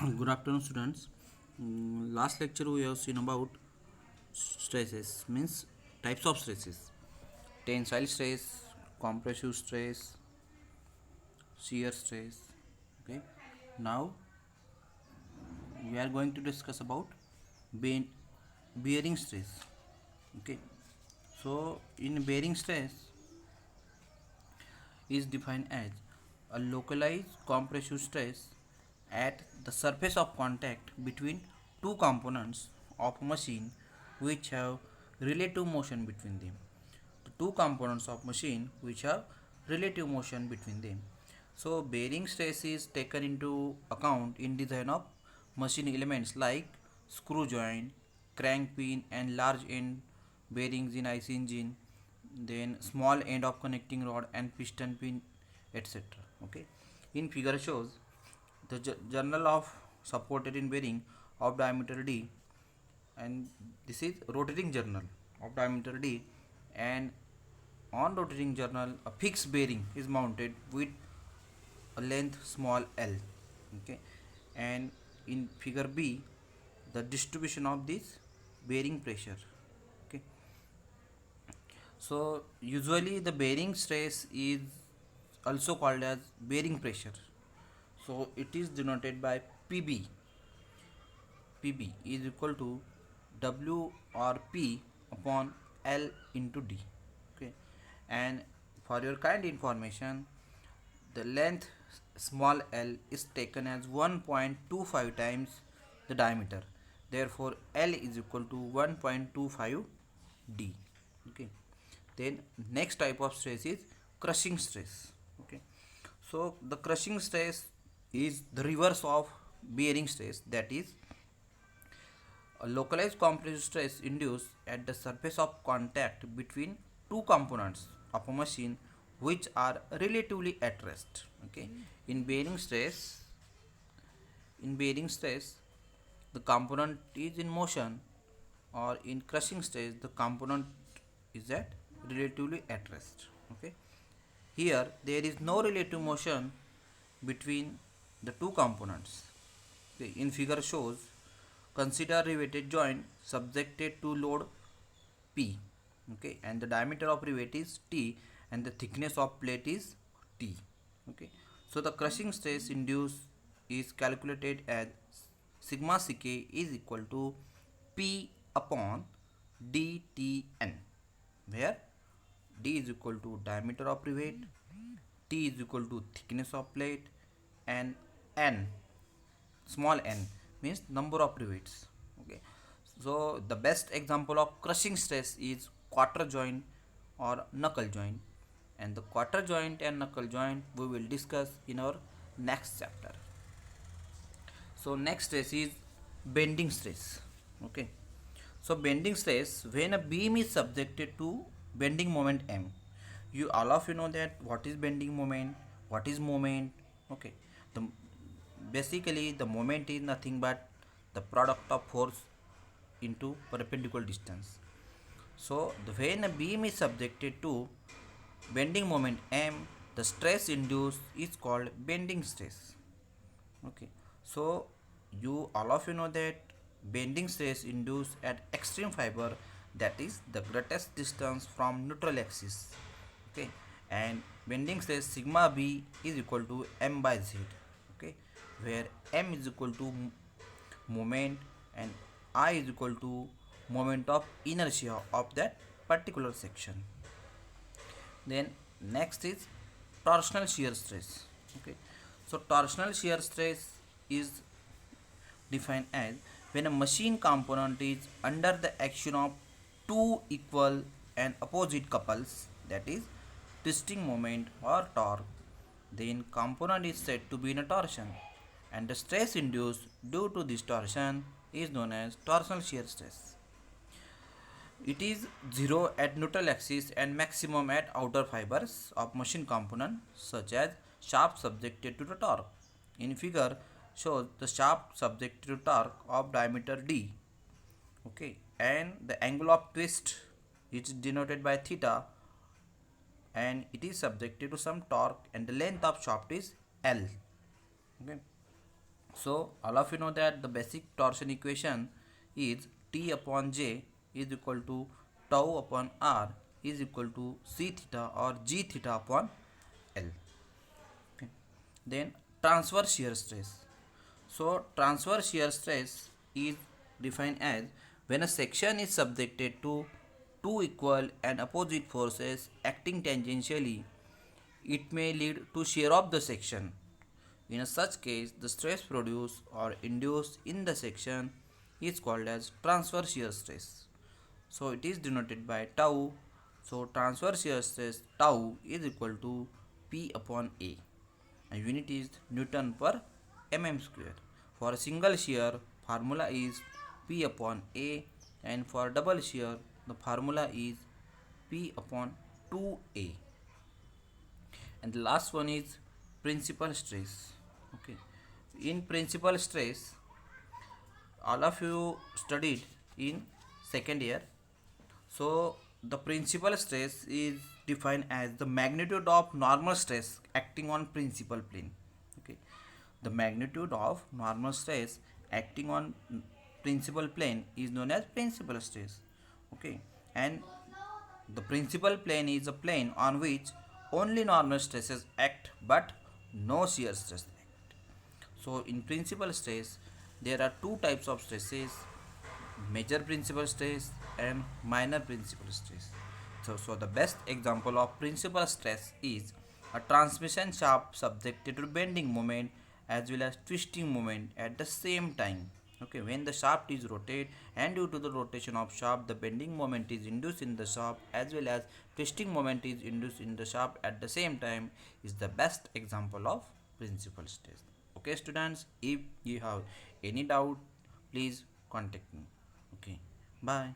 Good afternoon, students. Last lecture we have seen about stresses, means types of stresses: tensile stress, compressive stress, shear stress. Okay. Now we are going to discuss about bearing stress. Okay. So in bearing stress is defined as a localized compressive stress at the surface of contact between two components of a machine which have relative motion between them. The two components of machine which have relative motion between them. So bearing stress is taken into account in design of machine elements like screw joint, crank pin and large end bearings in IC engine, then small end of connecting rod and piston pin, etc. Okay. In figure shows the journal of supported in bearing of diameter d, and this is rotating journal of diameter d, and on rotating journal a fixed bearing is mounted with a length small l. Okay. And in figure b the distribution of this bearing pressure. Okay. So usually the bearing stress is also called as bearing pressure. So it is denoted by PB. PB is equal to W or P upon L into D. Okay. And for your kind information, the length small l is taken as 1.25 times the diameter. Therefore, L is equal to 1.25 D. Okay. Then next type of stress is crushing stress. Okay. So the crushing stress is the reverse of bearing stress, that is a localized compressive stress induced at the surface of contact between two components of a machine which are relatively at rest. Okay. In bearing stress, the component is in motion, or in crushing stress the component is at relatively at rest. Okay. Here there is no relative motion between the two components. Okay. In figure shows, consider riveted joint subjected to load P. Okay. And the diameter of rivet is T and the thickness of plate is T. Okay. So the crushing stress induced is calculated as sigma ck is equal to P upon dTn, where d is equal to diameter of rivet, t is equal to thickness of plate, and n, small n, means number of rivets. Okay. So the best example of crushing stress is quarter joint or knuckle joint, and the quarter joint and knuckle joint we will discuss in our next chapter. So next stress is bending stress. Okay. So bending stress, when a beam is subjected to bending moment M, you all of you know that what is bending moment, what is moment. Okay. The basically the moment is nothing but the product of force into perpendicular distance. So when a beam is subjected to bending moment M, the stress induced is called bending stress. Okay. So you all of you know that bending stress induced at extreme fiber, that is the greatest distance from neutral axis. Okay. And bending stress sigma b is equal to m by z. Okay. Where m is equal to moment and I is equal to moment of inertia of that particular section. Then next is torsional shear stress. Okay. So torsional shear stress is defined as when a machine component is under the action of two equal and opposite couples, that is twisting moment or torque, then component is said to be in a torsion, and the stress induced due to this torsion is known as torsional shear stress. It is zero at neutral axis and maximum at outer fibers of machine component such as shaft subjected to the torque. In figure shows the shaft subjected to torque of diameter d. Okay, and the angle of twist is denoted by theta, and it is subjected to some torque, and the length of shaft is L. Okay. So all of you know that the basic torsion equation is T upon J is equal to tau upon R is equal to C theta or G theta upon L. Okay. Then transverse shear stress. So transverse shear stress is defined as when a section is subjected to two equal and opposite forces acting tangentially, it may lead to shear of the section. In such case, the stress produced or induced in the section is called as transverse shear stress. So it is denoted by tau. So transverse shear stress tau is equal to P upon A. And unit is Newton per mm square. For a single shear, formula is P upon A, and for double shear, the formula is P upon 2A. And the last one is principal stress. Okay, in principal stress, all of you studied in second year. So the principal stress is defined as the magnitude of normal stress acting on principal plane. Okay, the magnitude of normal stress acting on principal plane is known as principal stress. Okay, and the principal plane is a plane on which only normal stresses act but no shear stress act. So in principal stress, there are two types of stresses: major principal stress and minor principal stress. So the best example of principal stress is a transmission shaft subjected to bending moment as well as twisting moment at the same time. Okay, when the shaft is rotated and due to the rotation of shaft, the bending moment is induced in the shaft as well as twisting moment is induced in the shaft at the same time is the best example of principal stress. Okay, students, if you have any doubt, please contact me. Okay, bye.